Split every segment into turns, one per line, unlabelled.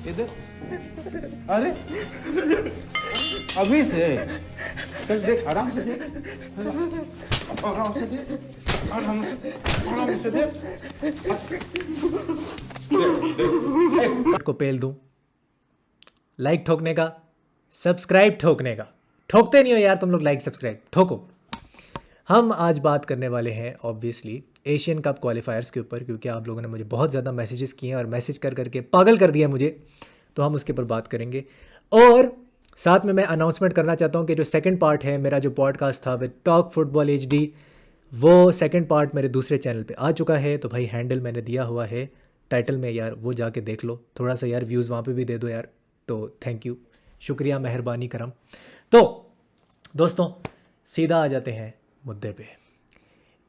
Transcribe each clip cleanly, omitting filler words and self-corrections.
इधर। अरे अभी से चल देख, आराम से देख, आराम से देख, आराम से, आराम से देख।
को पेल दूं, लाइक ठोकने का, सब्सक्राइब ठोकने का। ठोकते नहीं हो यार तुम लोग, लाइक सब्सक्राइब ठोको। हम आज बात करने वाले हैं ऑब्वियसली एशियन कप क्वालिफायर्स के ऊपर, क्योंकि आप लोगों ने मुझे बहुत ज़्यादा मैसेजेस किए हैं और मैसेज कर करके पागल कर दिया मुझे, तो हम उसके ऊपर बात करेंगे। और साथ में मैं अनाउंसमेंट करना चाहता हूँ कि जो सेकंड पार्ट है मेरा जो पॉडकास्ट था विद टॉक फुटबॉल HD, वो सेकंड पार्ट मेरे दूसरे चैनल पे आ चुका है। तो भाई हैंडल मैंने दिया हुआ है टाइटल में यार, वो जाके देख लो, थोड़ा सा यार व्यूज़ वहाँ पे भी दे दो यार, तो थैंक यू, शुक्रिया, मेहरबानी करम। तो दोस्तों सीधा आ जाते हैं मुद्दे पे।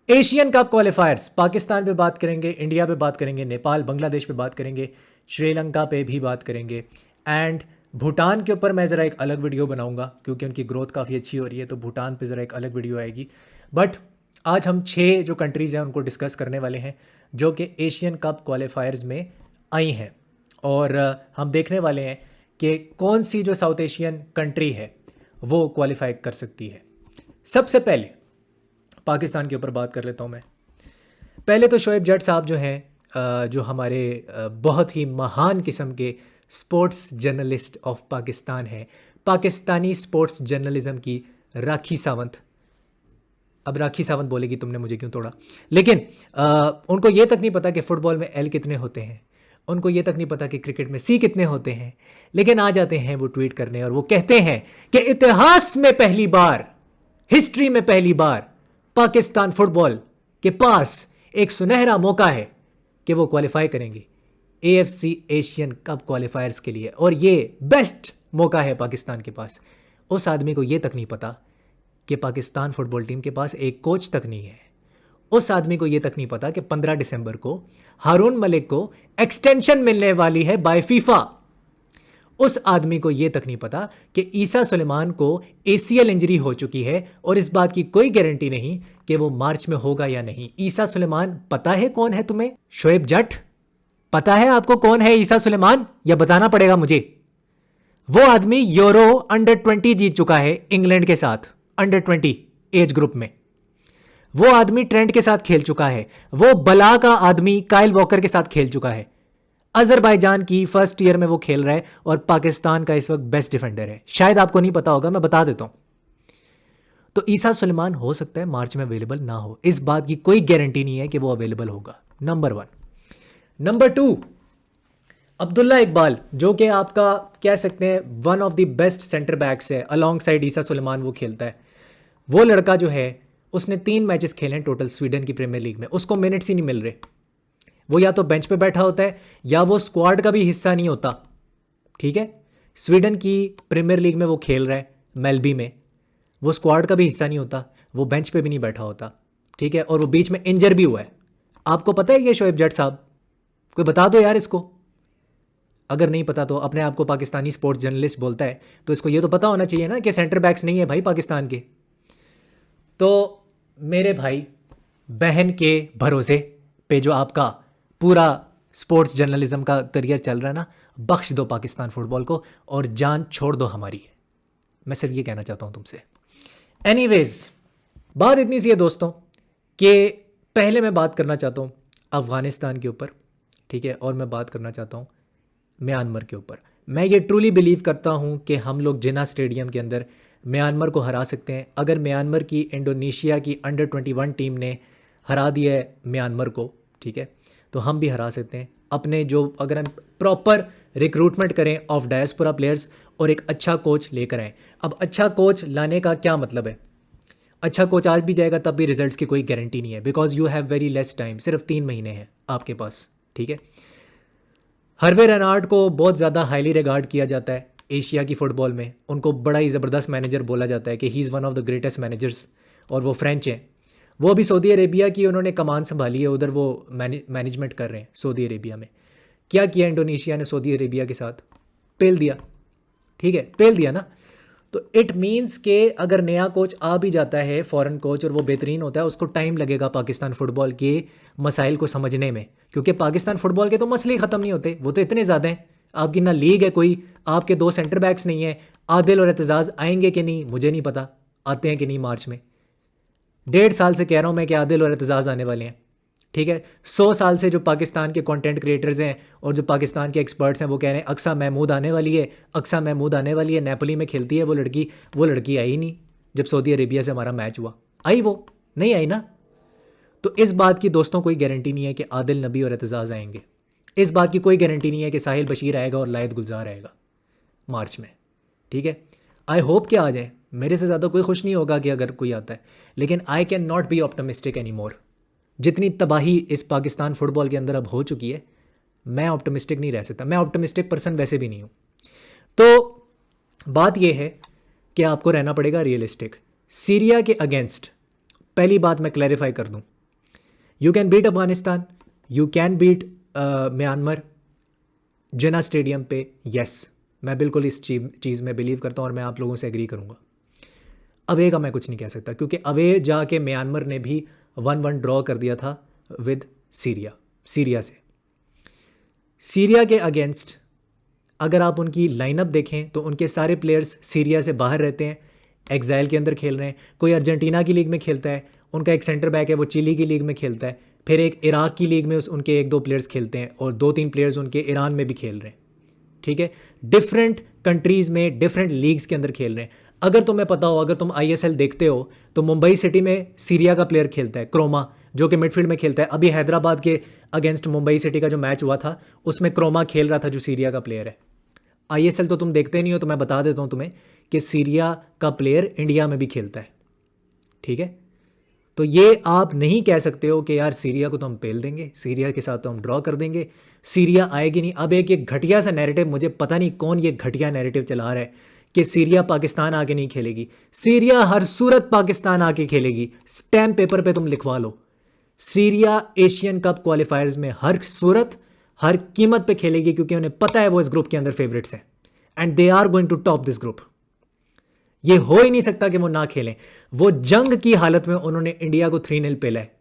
एशियन कप क्वालिफायर्स, पाकिस्तान पे बात करेंगे, इंडिया पे बात करेंगे, नेपाल बांग्लादेश पे बात करेंगे, श्रीलंका पे भी बात करेंगे, एंड भूटान के ऊपर मैं ज़रा एक अलग वीडियो बनाऊंगा क्योंकि उनकी ग्रोथ काफ़ी अच्छी हो रही है, तो भूटान पे ज़रा एक अलग वीडियो आएगी। बट आज हम 6 जो कंट्रीज़ हैं उनको डिस्कस करने वाले हैं जो कि एशियन कप क्वालिफायर्स में आई हैं, और हम देखने वाले हैं कि कौन सी जो साउथ एशियन कंट्री है वो क्वालिफाई कर सकती है। सबसे पहले पाकिस्तान के ऊपर बात कर लेता हूँ मैं। पहले तो शोएब जट साहब जो हैं, जो हमारे बहुत ही महान किस्म के स्पोर्ट्स जर्नलिस्ट ऑफ पाकिस्तान हैं, पाकिस्तानी स्पोर्ट्स जर्नलिज्म की राखी सावंत। अब राखी सावंत बोलेगी तुमने मुझे क्यों तोड़ा, लेकिन उनको ये तक नहीं पता कि फ़ुटबॉल में L कितने होते हैं, उनको ये तक नहीं पता कि क्रिकेट में C कितने होते हैं, लेकिन आ जाते हैं वो ट्वीट करने और वो कहते हैं कि इतिहास में पहली बार, हिस्ट्री में पहली बार पाकिस्तान फुटबॉल के पास एक सुनहरा मौका है कि वो क्वालिफाई करेंगे AFC एशियन कप क्वालिफायर्स के लिए, और ये बेस्ट मौका है पाकिस्तान के पास। उस आदमी को ये तक नहीं पता कि पाकिस्तान फुटबॉल टीम के पास एक कोच तक नहीं है। उस आदमी को ये तक नहीं पता कि 15 दिसंबर को हारून मलिक को एक्सटेंशन मिलने वाली है बाय फीफा। उस आदमी को ये तक नहीं पता कि ईसा सुलेमान को ACL इंजरी हो चुकी है और इस बात की कोई गारंटी नहीं कि वो मार्च में होगा या नहीं। ईसा सुलेमान पता है कौन है तुम्हें? शोएब जट पता है आपको कौन है ईसा सुलेमान, या बताना पड़ेगा मुझे? वो आदमी यूरो अंडर 20 जीत चुका है इंग्लैंड के साथ, अंडर 20 एज ग्रुप में। वो आदमी ट्रेंट के साथ खेल चुका है। वो बला का आदमी काइल वॉकर के साथ खेल चुका है। अजरबैजान की फर्स्ट ईयर में वो खेल रहा है और पाकिस्तान का इस वक्त बेस्ट डिफेंडर है। शायद आपको नहीं पता होगा, मैं बता देता हूं। तो ईसा सुलेमान हो सकता है मार्च में अवेलेबल ना हो, इस बात की कोई गारंटी नहीं है कि वो अवेलेबल होगा, नंबर 1। नंबर 2, अब्दुल्ला इकबाल, जो कि आपका कह सकते हैं one of the best centre backs है, अलॉन्ग साइड ईसा सुलेमान वो खेलता है। वो लड़का जो है उसने 3 मैचेस खेले हैं टोटल स्वीडन की प्रीमियर लीग में, उसको मिनट्स ही नहीं मिल रहे। वो या तो बेंच पे बैठा होता है या वो स्क्वाड का भी हिस्सा नहीं होता। ठीक है, स्वीडन की प्रीमियर लीग में वो खेल रहा है मेलबी में, वो स्क्वाड का भी हिस्सा नहीं होता, वो बेंच पे भी नहीं बैठा होता। ठीक है, और वो बीच में इंजर भी हुआ है। आपको पता है ये शोएब जट साहब? कोई बता दो यार इसको। अगर नहीं पता तो, अपने आप को पाकिस्तानी स्पोर्ट्स जर्नलिस्ट बोलता है तो इसको ये तो पता होना चाहिए ना कि सेंटर बैक्स नहीं है भाई पाकिस्तान के। तो मेरे भाई बहन के भरोसे पे जो आपका पूरा स्पोर्ट्स जर्नलिज्म का करियर चल रहा है ना, बख्श दो पाकिस्तान फुटबॉल को और जान छोड़ दो हमारी। मैं सिर्फ ये कहना चाहता हूँ तुमसे। एनीवेज, बात इतनी सी है दोस्तों कि पहले मैं बात करना चाहता हूँ अफ़गानिस्तान के ऊपर, ठीक है, और मैं बात करना चाहता हूँ म्यांमार के ऊपर। मैं ये ट्रूली बिलीव करता हूँ कि हम लोग जिन्ना स्टेडियम के अंदर म्यांमार को हरा सकते हैं। अगर म्यांमार की इंडोनेशिया की अंडर 21 टीम ने हरा दिया है म्यांमार को, ठीक है, तो हम भी हरा सकते हैं। अपने जो, अगर हम प्रॉपर रिक्रूटमेंट करें ऑफ डायस्पोरा प्लेयर्स और एक अच्छा कोच लेकर आएँ। अब अच्छा कोच लाने का क्या मतलब है? अच्छा कोच आज भी जाएगा तब भी रिजल्ट्स की कोई गारंटी नहीं है, because you have very less time, सिर्फ 3 महीने हैं आपके पास। ठीक है, हर्वे रेनार्ड को बहुत ज़्यादा हाईली रिगार्ड किया जाता है एशिया की फ़ुटबॉल में। उनको बड़ा ही ज़बरदस्त मैनेजर बोला जाता है कि he is one of the greatest managers, और वो फ्रेंच हैं। वो अभी सऊदी अरेबिया की उन्होंने कमान संभाली है, उधर वो मैनेजमेंट कर रहे हैं सऊदी अरेबिया में। क्या किया इंडोनेशिया ने सऊदी अरेबिया के साथ? पेल दिया। ठीक है, पेल दिया ना। तो इट मीन्स के अगर नया कोच आ भी जाता है, फॉरेन कोच, और वो बेहतरीन होता है, उसको टाइम लगेगा पाकिस्तान फुटबॉल के मसाइल को समझने में, क्योंकि पाकिस्तान फुटबॉल के तो मसले ही ख़त्म नहीं होते, वो तो इतने ज़्यादा हैं आपकी ना लीग है कोई, आपके 2 सेंटर बैक्स नहीं है। आदिल और एतजाज़ आएंगे कि नहीं मुझे नहीं पता, आते हैं कि नहीं मार्च में। 1.5 साल से कह रहा हूँ मैं कि आदिल और एतजाज़ आने वाले हैं, ठीक है। 100 साल से जो पाकिस्तान के कंटेंट क्रिएटर्स हैं और जो पाकिस्तान के एक्सपर्ट्स हैं वो कह रहे हैं अक्सा महमूद आने वाली है, अक्सा महमूद आने वाली है, नेपोली में खेलती है वो लड़की आई नहीं। जब सऊदी अरेबिया से हमारा मैच हुआ आई, वो नहीं आई ना। तो इस बात की दोस्तों कोई गारंटी नहीं है कि आदिल नबी और एतजाज़ आएंगे। इस बात की कोई गारंटी नहीं है कि साहिल बशीर आएगा और लायद गुलजार आएगा मार्च में, ठीक है। आई होप कि आ जाए, मेरे से ज़्यादा कोई खुश नहीं होगा कि अगर कोई आता है, लेकिन I can not be optimistic any more. जितनी तबाही इस पाकिस्तान फुटबॉल के अंदर अब हो चुकी है, मैं ऑप्टमिस्टिक नहीं रह सकता। मैं ऑप्टमिस्टिक पर्सन वैसे भी नहीं हूँ। तो बात यह है कि आपको रहना पड़ेगा रियलिस्टिक। सीरिया के अगेंस्ट पहली बात मैं क्लैरिफाई कर दूँ, you can beat Afghanistan, you can beat Myanmar Jinnah stadium पे, यस मैं बिल्कुल इस चीज़ में बिलीव करता हूँ और मैं आप लोगों से एग्री करूँगा। अवे का मैं कुछ नहीं कह सकता क्योंकि अवे जाके म्यांमार ने भी 1-1 ड्रॉ कर दिया था विद सीरिया से। सीरिया के अगेंस्ट अगर आप उनकी लाइनअप देखें तो उनके सारे प्लेयर्स सीरिया से बाहर रहते हैं, एग्जाइल के अंदर खेल रहे हैं। कोई अर्जेंटीना की लीग में खेलता है, उनका एक सेंटर बैक है वो चिली की लीग में खेलता है, फिर एक इराक की लीग में उनके 1-2 प्लेयर्स खेलते हैं और 2-3 प्लेयर्स उनके ईरान में भी खेल रहे हैं, ठीक है। डिफरेंट कंट्रीज़ में डिफरेंट लीग्स के अंदर खेल रहे हैं। अगर तुम्हें पता हो, अगर तुम ISL देखते हो तो मुंबई सिटी में सीरिया का प्लेयर खेलता है क्रोमा, जो कि मिडफील्ड में खेलता है। अभी हैदराबाद के अगेंस्ट मुंबई सिटी का जो मैच हुआ था उसमें क्रोमा खेल रहा था जो सीरिया का प्लेयर है। ISL तो तुम देखते नहीं हो तो मैं बता देता हूँ तुम्हें कि सीरिया का प्लेयर इंडिया में भी खेलता है, ठीक है। तो ये आप नहीं कह सकते हो कि यार सीरिया को तो हम पेल देंगे, सीरिया के साथ तो हम ड्रॉ कर देंगे, सीरिया आएगी नहीं। अब एक घटिया सा नैरेटिव, मुझे पता नहीं कौन ये घटिया नैरेटिव चला रहा है कि सीरिया पाकिस्तान आके नहीं खेलेगी। सीरिया हर सूरत पाकिस्तान आके खेलेगी, स्टैम्प पेपर पे तुम लिखवा लो। सीरिया एशियन कप क्वालिफायर्स में हर सूरत हर कीमत पे खेलेगी क्योंकि उन्हें पता है वो इस ग्रुप के अंदर फेवरेट्स हैं and they are going to top this group. ये हो ही नहीं सकता कि वो ना खेलें। वो जंग की हालत में उन्होंने इंडिया को 3-0 पेला है,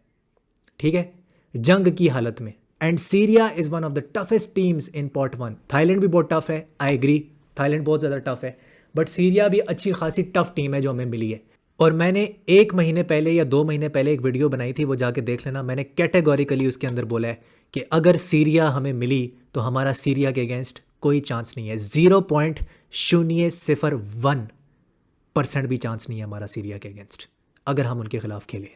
ठीक है, जंग की हालत में। And Syria is one of the toughest teams in pot 1। Thailand भी बहुत टफ है, आई एग्री, थाईलैंड बहुत ज़्यादा टफ है, बट सीरिया भी अच्छी खासी टफ टीम है जो हमें मिली है। और मैंने 1 महीने पहले या 2 महीने पहले एक वीडियो बनाई थी, वो जाके देख लेना। मैंने कैटेगोरिकली उसके अंदर बोला है कि अगर सीरिया हमें मिली तो हमारा सीरिया के अगेंस्ट कोई चांस नहीं है। 0.001% भी चांस नहीं है हमारा सीरिया के अगेंस्ट अगर हम उनके खिलाफ खेले,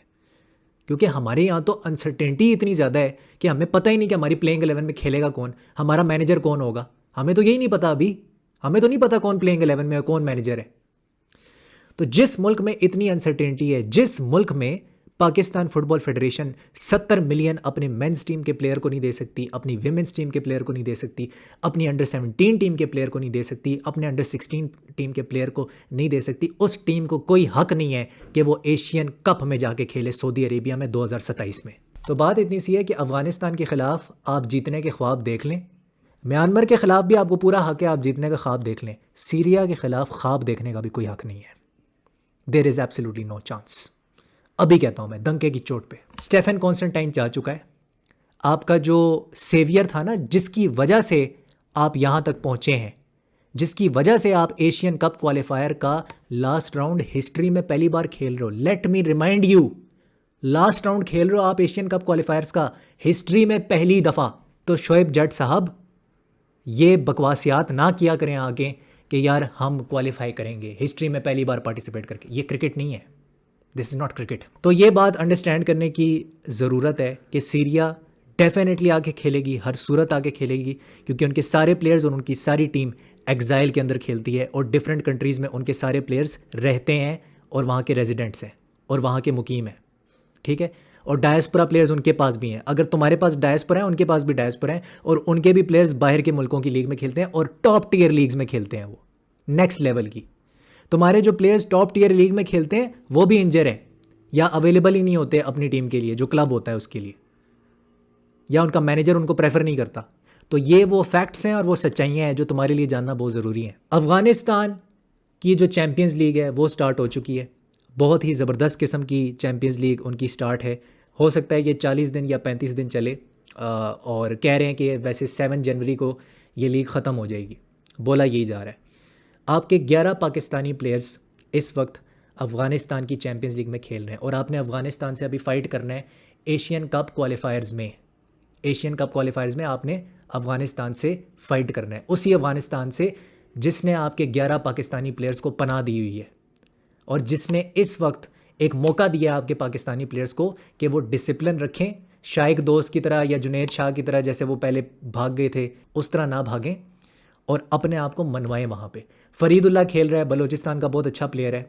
क्योंकि हमारे यहाँ तो अनसर्टेनिटी इतनी ज़्यादा है कि हमें पता ही नहीं कि हमारी प्लेइंग 11 में खेलेगा कौन, हमारा मैनेजर कौन होगा। हमें तो यही नहीं पता, अभी हमें तो नहीं पता कौन प्लेइंग 11 में है, कौन मैनेजर है। तो जिस मुल्क में इतनी अनसर्टेनिटी है, जिस मुल्क में पाकिस्तान फुटबॉल फेडरेशन 70 मिलियन अपने मेंस टीम के प्लेयर को नहीं दे सकती, अपनी विमेंस टीम के प्लेयर को नहीं दे सकती, अपनी अंडर 17 टीम के प्लेयर को नहीं दे सकती, अपने अंडर 16 टीम के प्लेयर को नहीं दे सकती, उस टीम को कोई हक नहीं है कि वो एशियन कप में जाके खेले सऊदी अरेबिया में 2027 में। तो बात इतनी सी है कि अफगानिस्तान के ख़िलाफ़ आप जीतने के ख्वाब देख लें, म्यांमार के ख़िलाफ़ भी आपको पूरा हक है, आप जीतने का ख्वाब देख लें। सीरिया के ख़िलाफ़ ख्वाब देखने का भी कोई हक नहीं है। There is absolutely no chance. अभी कहता हूँ मैं दंके की चोट पे। स्टेफन कॉन्स्टेंटाइन जा चुका है, आपका जो सेवियर था ना, जिसकी वजह से आप यहाँ तक पहुँचे हैं, जिसकी वजह से आप एशियन कप क्वालिफायर का लास्ट राउंड हिस्ट्री में पहली बार खेल रहे हो। Let me remind you, last round खेल रहे हो आप एशियन कप क्वालिफायर्स का हिस्ट्री में पहली दफ़ा। तो शोएब जट साहब ये बकवासियात ना किया करें आगे कि यार हम क्वालिफाई करेंगे हिस्ट्री में पहली बार पार्टिसिपेट करके। ये क्रिकेट नहीं है, दिस इज़ नॉट क्रिकेट। तो ये बात अंडरस्टैंड करने की ज़रूरत है कि सीरिया डेफिनेटली आके खेलेगी, हर सूरत आके खेलेगी, क्योंकि उनके सारे प्लेयर्स और उनकी सारी टीम एग्जाइल के अंदर खेलती है और डिफरेंट कंट्रीज़ में उनके सारे प्लेयर्स रहते हैं और वहाँ के रेजिडेंट्स हैं और वहाँ के मुकीम हैं, ठीक है। और डायस्पोरा प्लेयर्स उनके पास भी हैं। अगर तुम्हारे पास डायस्पोरा है, उनके पास भी डायस्पोरा है, और उनके भी प्लेयर्स बाहर के मुल्कों की लीग में खेलते हैं और टॉप टियर लीग्स में खेलते हैं, वो नेक्स्ट लेवल की। तुम्हारे जो प्लेयर्स टॉप टियर लीग में खेलते हैं वो भी इंजर हैं या अवेलेबल ही नहीं होते अपनी टीम के लिए, जो क्लब होता है उसके लिए, या उनका मैनेजर उनको प्रेफर नहीं करता। तो ये वो फैक्ट्स हैं और वो सच्चाइयाँ हैं जो तुम्हारे लिए जानना बहुत ज़रूरी है। अफ़गानिस्तान की जो चैम्पियंस लीग है वो स्टार्ट हो चुकी है, बहुत ही ज़बरदस्त किस्म की चैम्पियंस लीग उनकी स्टार्ट है। हो सकता है ये 40 दिन या 35 दिन चले, और कह रहे हैं कि वैसे 7 जनवरी को ये लीग ख़त्म हो जाएगी, बोला यही जा रहा है। आपके 11 पाकिस्तानी प्लेयर्स इस वक्त अफ़गानिस्तान की चैम्पियंस लीग में खेल रहे हैं और आपने अफ़गानिस्तान से अभी फ़ाइट करना है एशियन कप क्वालिफायर्स में। एशियन कप क्वालिफायर्स में आपने अफ़गानिस्तान से फ़ाइट करना है, उसी अफ़गानिस्तान से जिसने आपके 11 पाकिस्तानी प्लेयर्स को पनाह दी हुई है और जिसने इस वक्त एक मौका दिया आपके पाकिस्तानी प्लेयर्स को कि वो डिसिप्लिन रखें, शाइक दोस्त की तरह या जुनैद शाह की तरह जैसे वो पहले भाग गए थे उस तरह ना भागें और अपने आप को मनवाएं वहाँ पे। फरीदुल्लाह खेल रहा है, बलूचिस्तान का बहुत अच्छा प्लेयर है,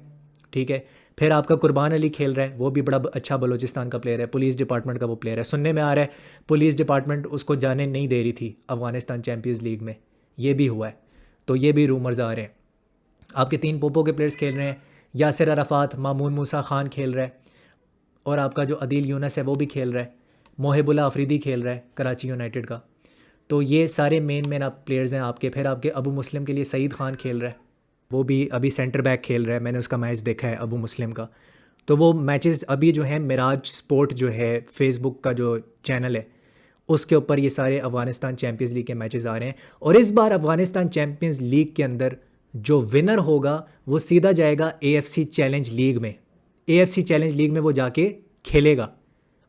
ठीक है। फिर आपका कुर्बान अली खेल रहा है, वो भी बड़ा अच्छा बलूचिस्तान का प्लेयर है, पुलिस डिपार्टमेंट का वो प्लेयर है। सुनने में आ रहा है पुलिस डिपार्टमेंट उसको जाने नहीं दे रही थी अफ़गानिस्तान चैम्पियंस लीग में, ये भी हुआ है, तो ये भी रूमर्स आ रहे हैं। आपके 3 पोपो के प्लेयर्स खेल रहे हैं, यासिर अराफात, मामून मूसा खान खेल रहा है और आपका जो अदील यूनस है वो भी खेल रहा है, मोहिबुल्लाह अफरीदी खेल रहा है कराची यूनाइटेड का। तो ये सारे मेन आप प्लेयर्स हैं आपके। फिर आपके अबू मुस्लिम के लिए सईद खान खेल रहा है, वो भी अभी सेंटर बैक खेल रहा है, मैंने उसका मैच देखा है अबू मुस्लिम का। तो वो मैचेस अभी जो हैं मिराज स्पोर्ट जो है फेसबुक का जो चैनल है उसके ऊपर ये सारे अफ़गानिस्तान चैम्पियंस लीग के मैचेस आ रहे हैं। और इस बार अफ़गानिस्तान चैम्पियंस लीग के अंदर जो विनर होगा वो सीधा जाएगा AFC चैलेंज लीग में। AFC चैलेंज लीग में वो जाके खेलेगा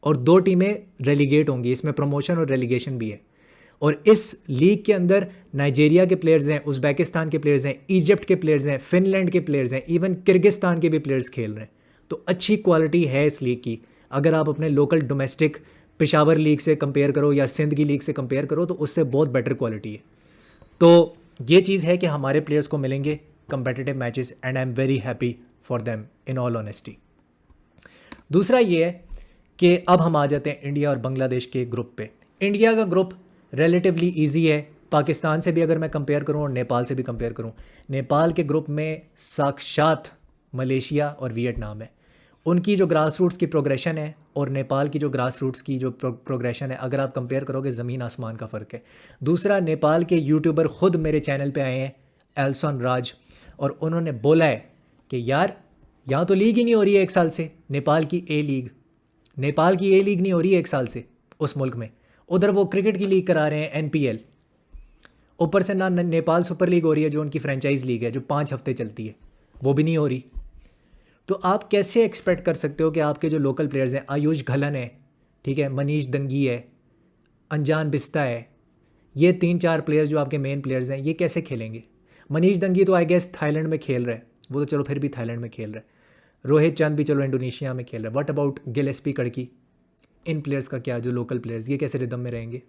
और 2 टीमें रेलीगेट होंगी, इसमें प्रमोशन और रेलीगेशन भी है। और इस लीग के अंदर नाइजीरिया के प्लेयर्स हैं, उज़्बेकिस्तान के प्लेयर्स हैं, इजिप्ट के प्लेयर्स हैं, फिनलैंड के प्लेयर्स हैं, इवन किर्गिस्तान के भी प्लेयर्स खेल रहे हैं। तो अच्छी क्वालिटी है इस लीग की। अगर आप अपने लोकल डोमेस्टिक पेशावर लीग से कंपेयर करो या सिंध की लीग से कंपेयर करो तो उससे बहुत बेटर क्वालिटी है। तो ये चीज़ है कि हमारे प्लेयर्स को मिलेंगे competitive matches and I am very happy for them in all honesty. दूसरा ये है कि अब हम आ जाते हैं इंडिया और बांग्लादेश के ग्रुप पे। इंडिया का ग्रुप रिलेटिवली इजी है, पाकिस्तान से भी अगर मैं कंपेयर करूं और नेपाल से भी कंपेयर करूं। नेपाल के ग्रुप में साक्षात मलेशिया और वियतनाम है। उनकी जो ग्रास रूट्स की प्रोग्रेशन है और नेपाल की जो ग्रास रूट्स की जो प्रोग्रेशन है, अगर आप कंपेयर करोगे ज़मीन आसमान का फ़र्क है। दूसरा, नेपाल के यूट्यूबर ख़ुद मेरे चैनल पे आए हैं, एल्सन राज, और उन्होंने बोला है कि यार यहाँ तो लीग ही नहीं हो रही है 1 साल से, नेपाल की ए लीग नहीं हो रही है 1 साल से उस मुल्क में। उधर वो क्रिकेट की लीग करा रहे हैं NPL, ऊपर से ना नेपाल सुपर लीग हो रही है जो उनकी फ्रेंचाइज लीग है जो 5 हफ्ते चलती है, वो भी नहीं हो रही। तो आप कैसे एक्सपेक्ट कर सकते हो कि आपके जो लोकल प्लेयर्स हैं, आयुष घलन है, ठीक है, मनीष दंगी है, अनजान बिस्ता है, ये 3-4 प्लेयर्स जो आपके मेन प्लेयर्स हैं, ये कैसे खेलेंगे? मनीष दंगी तो आई गेस थाईलैंड में खेल रहा है, वो तो चलो फिर भी थाईलैंड में खेल रहा है। रोहित चंद भी चलो इंडोनेशिया में खेल रहा है। व्हाट अबाउट गिलेस्पी कड़की? इन प्लेयर्स का क्या, जो लोकल प्लेयर्स, ये कैसे रिदम में रहेंगे?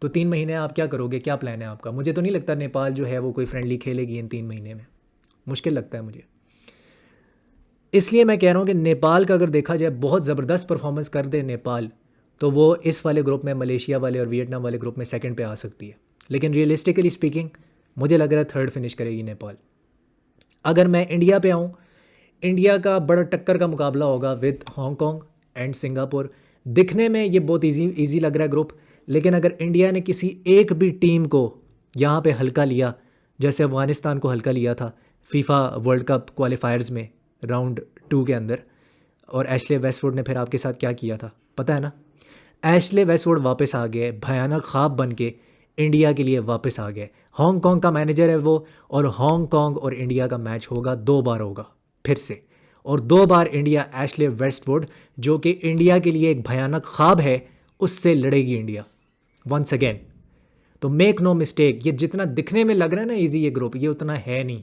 तो 3 महीने आप क्या करोगे? क्या प्लान है आपका? मुझे तो नहीं लगता नेपाल जो है वो कोई फ्रेंडली खेलेगी इन 3 महीने में, मुश्किल लगता है मुझे। इसलिए मैं कह रहा हूँ कि नेपाल का अगर देखा जाए बहुत ज़बरदस्त परफॉर्मेंस कर दे नेपाल, तो वो इस वाले ग्रुप में, मलेशिया वाले और वियतनाम वाले ग्रुप में सेकंड पे आ सकती है। लेकिन रियलिस्टिकली स्पीकिंग मुझे लग रहा है 3rd फिनिश करेगी नेपाल। अगर मैं इंडिया पे आऊँ, इंडिया का बड़ा टक्कर का मुकाबला होगा विद हांगकॉन्ग एंड सिंगापुर। दिखने में ये बहुत ईजी लग रहा है ग्रुप, लेकिन अगर इंडिया ने किसी एक भी टीम को यहाँ पे हल्का लिया, जैसे अफ़गानिस्तान को हल्का लिया था फीफा वर्ल्ड कप क्वालिफायर्स में राउंड 2 के अंदर, और एशले वेस्टवुड ने फिर आपके साथ क्या किया था पता है ना? एशले वेस्टवुड वापस आ गए, भयानक ख्वाब बन के इंडिया के लिए वापस आ गए। हांगकॉन्ग का मैनेजर है वो, और हांगकॉन्ग और इंडिया का मैच होगा 2 बार होगा फिर से, और 2 बार इंडिया एशले वेस्टवुड जो कि इंडिया के लिए एक भयानक ख्वाब है उससे लड़ेगी इंडिया वंस अगेन। तो मेक नो मिस्टेक, ये जितना दिखने में लग रहा है ना ईजी ये ग्रुप, ये उतना है नहीं।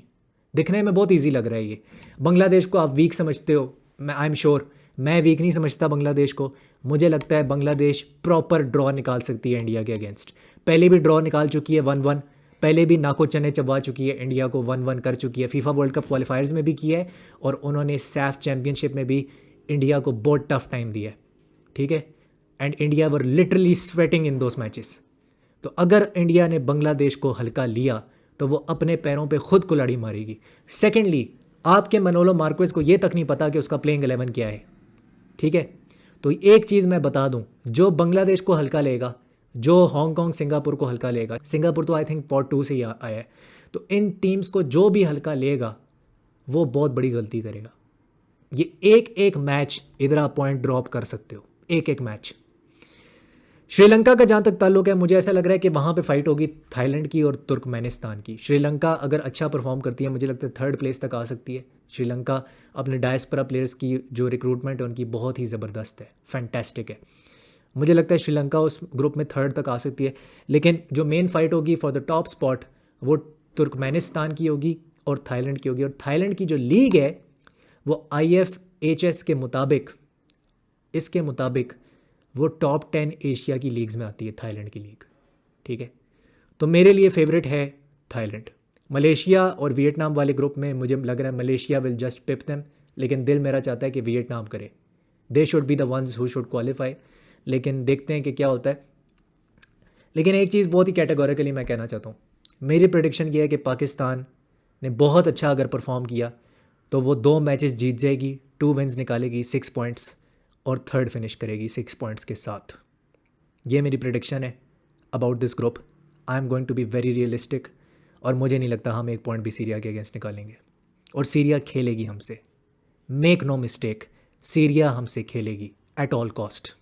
दिखने में बहुत इजी लग रहा है ये। बांग्लादेश को आप वीक समझते हो, मैं आई एम श्योर मैं वीक नहीं समझता बांग्लादेश को। मुझे लगता है बांग्लादेश प्रॉपर ड्रॉ निकाल सकती है इंडिया के अगेंस्ट। पहले भी ड्रॉ निकाल चुकी है 1-1, पहले भी नाको चने चबा चुकी है, इंडिया को 1-1 कर चुकी है। फीफा वर्ल्ड कप क्वालिफायर्स में भी किया है और उन्होंने सैफ चैम्पियनशिप में भी इंडिया को बहुत टफ टाइम दिया है, ठीक है। And India were literally sweating in those matches. तो अगर इंडिया ने बांग्लादेश को हल्का लिया तो वो अपने पैरों पे खुद कुल्हाड़ी मारेगी। सेकेंडली, आपके मनोलो मार्क्वेस को ये तक नहीं पता कि उसका प्लेइंग 11 क्या है, ठीक है। तो एक चीज़ मैं बता दूं, जो बांग्लादेश को हल्का लेगा, जो हांगकॉन्ग सिंगापुर को हल्का लेगा, सिंगापुर तो आई थिंक पॉट 2 से ही आया है, तो इन टीम्स को जो भी हल्का लेगा वो बहुत बड़ी गलती करेगा। ये एक मैच इधर आप पॉइंट ड्रॉप कर सकते हो, एक मैच। श्रीलंका का जहाँ तक ताल्लुक है, मुझे ऐसा लग रहा है कि वहाँ पे फाइट होगी थाईलैंड की और तुर्कमेनिस्तान की। श्रीलंका अगर अच्छा परफॉर्म करती है, मुझे लगता है थर्ड प्लेस तक आ सकती है। श्रीलंका अपने डायस्पोरा प्लेयर्स की जो रिक्रूटमेंट है उनकी बहुत ही ज़बरदस्त है, फैंटेस्टिक है। मुझे लगता है श्रीलंका उस ग्रुप में थर्ड तक आ सकती है। लेकिन जो मेन फाइट होगी फॉर द टॉप स्पॉट वो तुर्कमेनिस्तान की होगी और थाईलैंड की होगी। और थाईलैंड की जो लीग है वो IFHS के मुताबिक, इसके मुताबिक वो टॉप 10 एशिया की लीग्स में आती है थाईलैंड की लीग। ठीक है, तो मेरे लिए फेवरेट है थाईलैंड। मलेशिया और वियतनाम वाले ग्रुप में मुझे लग रहा है Malaysia will just pip them, लेकिन दिल मेरा चाहता है कि वियतनाम करे। They should be the ones who should qualify, लेकिन देखते हैं कि क्या होता है। लेकिन एक चीज़ बहुत ही कैटेगोरिकली मैं कहना चाहता हूँ, मेरी प्रेडिक्शन ये है कि पाकिस्तान ने बहुत अच्छा अगर परफॉर्म किया तो वो 2 मैचेस जीत जाएगी, 2 विन्स निकालेगी, 6 पॉइंट्स, और थर्ड फिनिश करेगी 6 पॉइंट्स के साथ। ये मेरी प्रेडिक्शन है about this group. I am going to be very realistic, और मुझे नहीं लगता हम 1 पॉइंट भी सीरिया के अगेंस्ट निकालेंगे। और सीरिया खेलेगी हमसे, मेक नो मिस्टेक, सीरिया हमसे खेलेगी एट ऑल कॉस्ट।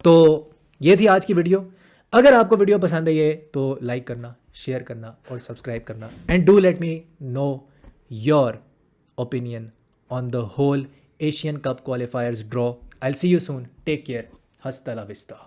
तो ये थी आज की वीडियो। अगर आपको वीडियो पसंद आई है तो लाइक करना, शेयर करना और सब्सक्राइब करना, and do let me know your opinion on the whole Asian Cup qualifiers draw. I'll see you soon. Take care. Hasta la vista.